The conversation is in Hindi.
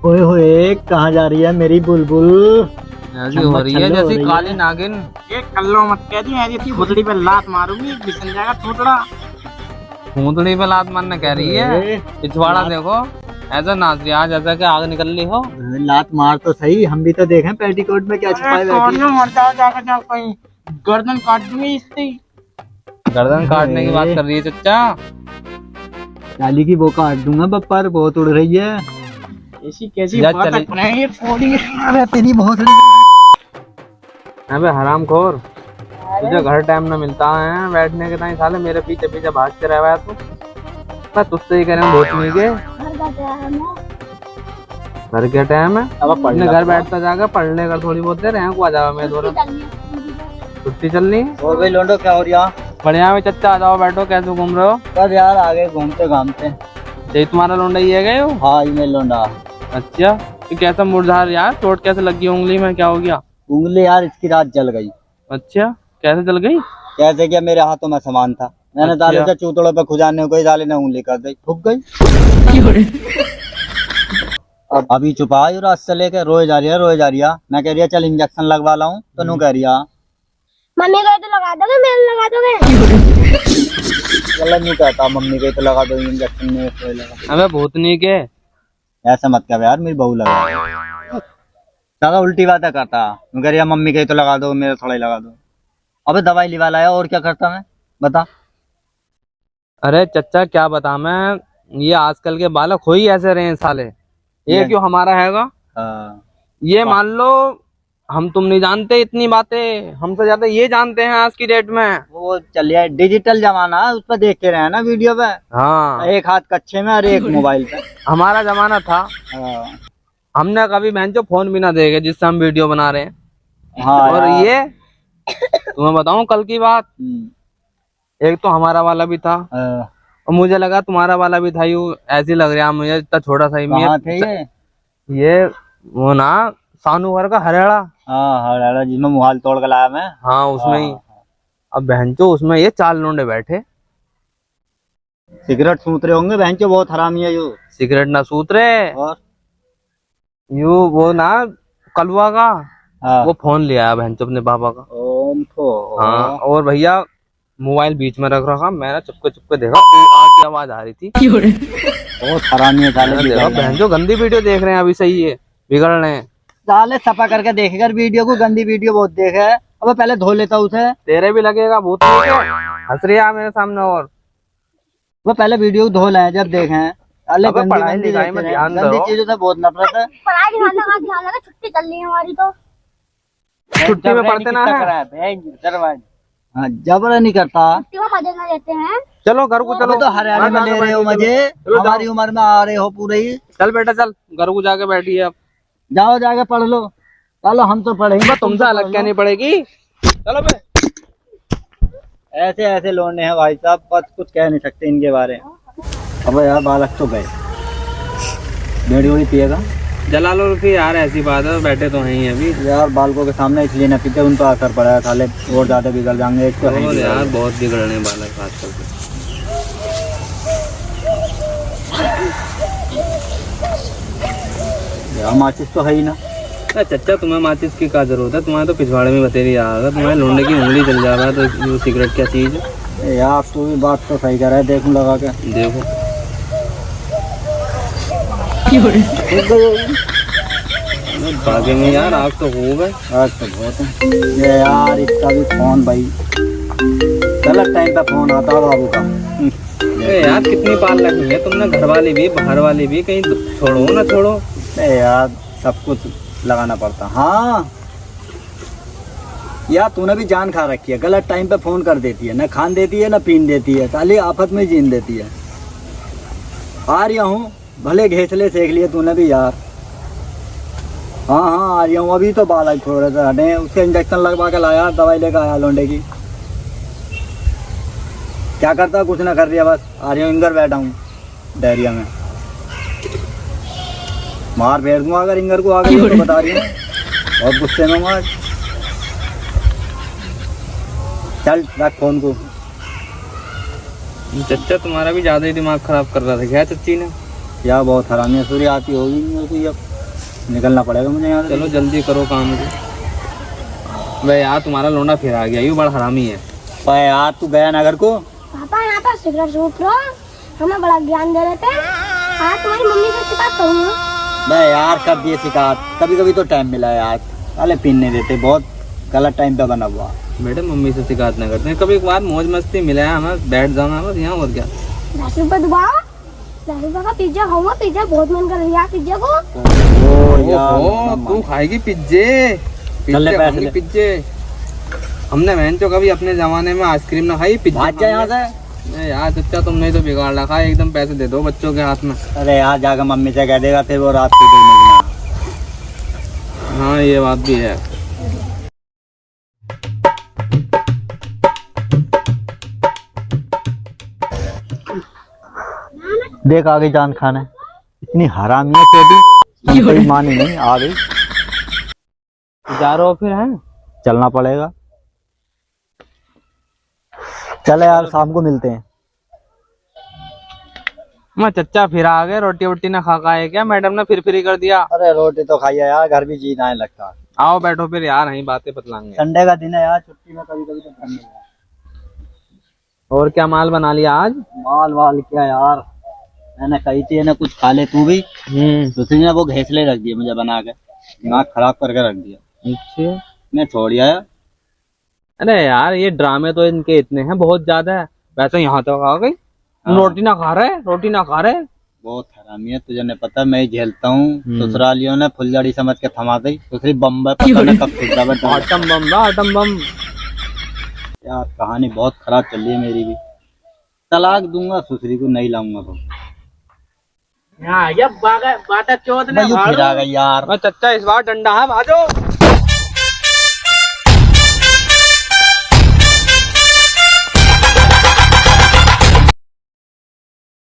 ओए होए, कहाँ जा रही है मेरी बुलबुल? ऐसी हो रही है जैसी काली नागिन। ये कल्लो मत कह दी, ऐसी भुतड़ी पे लात मारूंगी, बिसन जाएगा थोड़ा। भूतड़ी पे लात मारने कह रही है। पिछवाड़ा देखो, ऐसा नाच रही है जैसा कि आग निकल रही हो। लात मार तो सही, हम भी तो देखें पेटीकोट में क्या छिपाए बैठी है। मर जाओ जाकर जाओ कहीं, गर्दन काट दूंगी इसकी। गर्दन काटने की बात कर रही है चच्चा। काली की वो काट दूंगा बप्पर, बहुत उड़ रही है। ऐसी कैसी जा बात चली। है, थोड़ी अरे तेरी बहुत अबे हरामखोर, तुझे घर टाइम न मिलता है बैठने के टाइम, साले मेरे पीछे पीछे भाग के रह रहा है तू। मैं तुझसे ही कह रहा हूँ भूतनी के घर क्या टाइम है। अब पढ़ने घर बैठता जाकर पढ़ लेकर थोड़ी बहुत देर यहाँ को आ जाओ। मैं दोनों छुट्टी चल रही है। और भाई लोंडो क्या हो रहा? बढ़िया में चच्चा आ जाओ, बैठो। कैसे घूम रहे हो? बस यार आगे घूमते घामते। यही तुम्हारा लोंडा ही है गए हो? हाँ ये लोंडा। अच्छा, तो कैसा मुरझा यार? चोट कैसे लगी उंगली में? क्या हो गया? उंगली यार इसकी रात जल गई। अच्छा, कैसे जल गई? कैसे क्या, मेरे हाथों में सामान था, मैंने अच्छा। डाले से चूतड़ों पे खुजाने को डाले ने उंगली कर दी, फूक गई। अब अभी चुपा है रात से लेके रोए जा रही है, रोए जा रही है। मैं कह रही है चल इंजेक्शन लगवा लाऊं, तो नू कह रही है मम्मी गए तो लगा दोगे, मेरे लगा दोगे? चल नहीं कहता मम्मी गई तो लगा दो इंजेक्शन में कोई लगा। अबे भूतनी के ऐसा मत कर यार, मेरी बहू लगा ज्यादा उल्टी बातें करता। मैं कह रही है मम्मी गई तो लगा दो, मेरे थोड़ा ही लगा दो। अबे दवाई लिवा लाया, और क्या करता मैं बता। अरे चच्चा क्या बता मैं, ये आजकल के बालक हो ही ऐसे रहे हैं साले। ये क्यों हमारा हैगा? ये मान लो हम तुम नहीं जानते इतनी बातें, हमसे ज्यादा ये जानते हैं आज की डेट में। वो चलिए डिजिटल जमाना है, उस पर देखते रहे ना वीडियो पे। हाँ, एक हाथ कच्चे में और एक मोबाइल पे। हमारा जमाना था, हमने कभी बहन जो फोन भी ना देखे जिससे हम वीडियो बना रहे हैं। हाँ और ये तुम्हें बताऊं कल की बात, एक तो हमारा वाला भी था और मुझे लगा तुम्हारा वाला भी था। यूं ऐसी लग रहा है मुझे, इतना छोटा सा ही। कहाँ थे ये वो ना सानू घर का हरियाणा। हाँ जिसमें मुहाल तोड़ के लाया मैं। हाँ उसमें ही। अब बहनचो उसमें ये 4 लोंडे बैठे, सिगरेट सूत रहे होंगे बहनचो, बहुत हरामी है यो। सिगरेट ना सूत रहे और यू वो ना कलवा का वो फोन लिया बहनचो अपने पापा का। हाँ, और भैया मोबाइल बीच में रख रखा। मैंने चुपके देखा, आग की आवाज आ रही थी। बहुत हरामी है साले। बहनचो गंदी वीडियो देख रहे हैं अभी, सही है बिगड़ रहे हैं साले। सफा करके देखेगा वीडियो को, गंदी वीडियो बहुत देखे है। अब पहले धो लेता उसे। तेरे भी लगेगा भूत हंस रही है मेरे सामने। और वो पहले वीडियो धो ले जब देखे। पढ़ाई लिखाई में ध्यान दो। गंदी चीजों से बहुत नफरत है। पढ़ाई ध्यान लगा, छुट्टी चल रही है हमारी तो। छुट्टी में पढ़ते ना है। हाँ जबर नहीं करता। छुट्टी में मजे ना लेते हैं। चलो घर को चलो। तो हरियाणा में ले रहे हो मजे, हमारी उम्र में आ रहे हो पूरे ही। चल बेटा चल, घर को जाके बैठिए अब। जाओ जाके पढ़ लो। चलो हम तो पढ़ेंगे, तुमसे अलग क्या नहीं पड़ेगी। चलो बे। ऐसे ऐसे लोने हैं भाई साहब, बस कुछ कह नहीं सकते इनके बारे में। अब यार बालक तो गए, बेड़ी उड़ी पिएगा। जला लो फिर यार, ऐसी बात है, बैठे तो हैं ही अभी यार बालकों के सामने इसलिए न पीते, उन पर असर पड़ा है साले, और ज्यादा बिगड़ जाएंगे। एक तो है ही यार बहुत बिगड़ रहे हैं बालक आजकल के। यार माचिस तो है ही ना। चच्चा तुम्हें माचिस की क्या जरूरत है? तुम्हारे तो पिछवाड़े में बतेरी आ रहा, तुम्हारे लोंडे की उंगली जल जा रहा है, तो सिगरेट क्या चीज है? यार तू भी बात तो सही कर रहा है, देखूं लगा के। देखो भागे में यार, आग तो हो गए। आग तो बहुत है ये यार। इसका भी फोन भाई गलत टाइम पे फोन आता है बाबू का। यार कितनी बार लगी है तुमने, घर वाली भी बाहर वाली भी, कहीं छोड़ो ना छोड़ो। यार सब कुछ लगाना पड़ता। हाँ यार तूने भी जान खा रखी है, गलत टाइम पे फोन कर देती है, ना खान देती है ना पीन देती है, साली आफत में जीन देती है। आ रहा हूँ, भले घेसले सेक लिए तूने भी यार। हाँ आ रहा हूँ, अभी तो बालक थोड़े से हटे, उसके इंजेक्शन लगवा के लाया, दवाई लेकर आया लोंडे की। क्या करता, कुछ ना कर रही है, बस आ रही हूँ, इंगर बैठा हूँ डायरिया में। मार फेर दूंगा अगर इंगर को आ गई तो, बता रही हूँ, बहुत गुस्से में हूँ। चल रख फोन को। चच्चा तुम्हारा भी ज्यादा ही दिमाग खराब कर रहा था क्या चच्ची ने? यार बहुत हरामी सूर्य आती होगी मेरे को। निकलना पड़ेगा मुझे यहाँ से। चलो जल्दी करो काम को। वे यार तुम्हारा लौंडा फिर आ गया, ये बड़ा हरामी है। पर यार तू गया नगर को। पापा यहाँ पर सिगरेट सूट लो, हमें बड़ा ज्ञान दे रहे थे। आज तुम्हारी मम्मी से शिकायत करूँगा। मैं यार कब ये शिकायत, कभी कभी तो टाइम मिला है यार, साले पीने देते, बहुत गलत टाइम पे बना हुआ। बेटे मम्मी से शिकायत ना करते हैं, कभी एक बार मौज मस्ती मिला है हमें, बैठ जाना बस यहाँ और क्या। 10 रुपए दबाओ, 10 रुपए का पिज्जा खाऊंगा। पिज्जा बहुत मन कर रहा है पिज्जा को। ओहो, तू खाएगी पिज्जे? चल पैसे ले। पिज्जे हमने बहन चो कभी अपने जमाने में आइसक्रीम ना खाई, पिज्जा भाग जा यहाँ से। नहीं यार चचा तुमने ही तो बिगाड़ रखा है, एकदम पैसे दे दो बच्चों के हाथ में। अरे यार जाकर मम्मी से कह देगा फिर वो रात को देने की ना। हाँ ये बात भी है। देख आ गई जान खाने, इतनी हरामी है चोटी, कोई मानी नहीं, आ गई। जा रहे हो फिर? हैं चलना पड़ेगा। चले यार शाम को मिलते हैं। मैं चचा फिर आ गए, रोटी वोटी ना खा का है क्या? मैडम ने फिर फ्री कर दिया। अरे रोटी तो खाइए यार, घर भी जीना है लगता। आओ बैठो फिर यार, यही बातें बतलाएंगे। संडे का दिन है यार, छुट्टी में कभी कभी तो करनी है। और क्या माल बना लिया आज? माल वाल क्या यार, मैंने कही थी ना कुछ खा ले तू भी, दूसरी ने वो घेसले रख दिए मुझे बना के, दिमाग खराब करके रख दिया। अच्छा मैं छोड़ आया। अरे यार ये ड्रामे तो इनके इतने हैं, बहुत ज्यादा है। वैसे यहाँ तक आ गई, रोटी ना खा रहे, रोटी ना खा रहे। बहुत हरामी है, तुझे नहीं पता, मैं ही झेलता हूँ। ससुरालियों ने फुलझड़ी समझ के थमा दी, दूसरी बम्बई पता नहीं कब खुद जावे। Atom bomb, atom bomb. यार कहानी बहुत खराब चल रही है मेरी भी, तलाक दूंगा, सुसरी को नहीं लाऊंगा। तो हाँ ये बात चौथ ने फिर आ गई यार। चचा इस बार डंडा है, भाजो।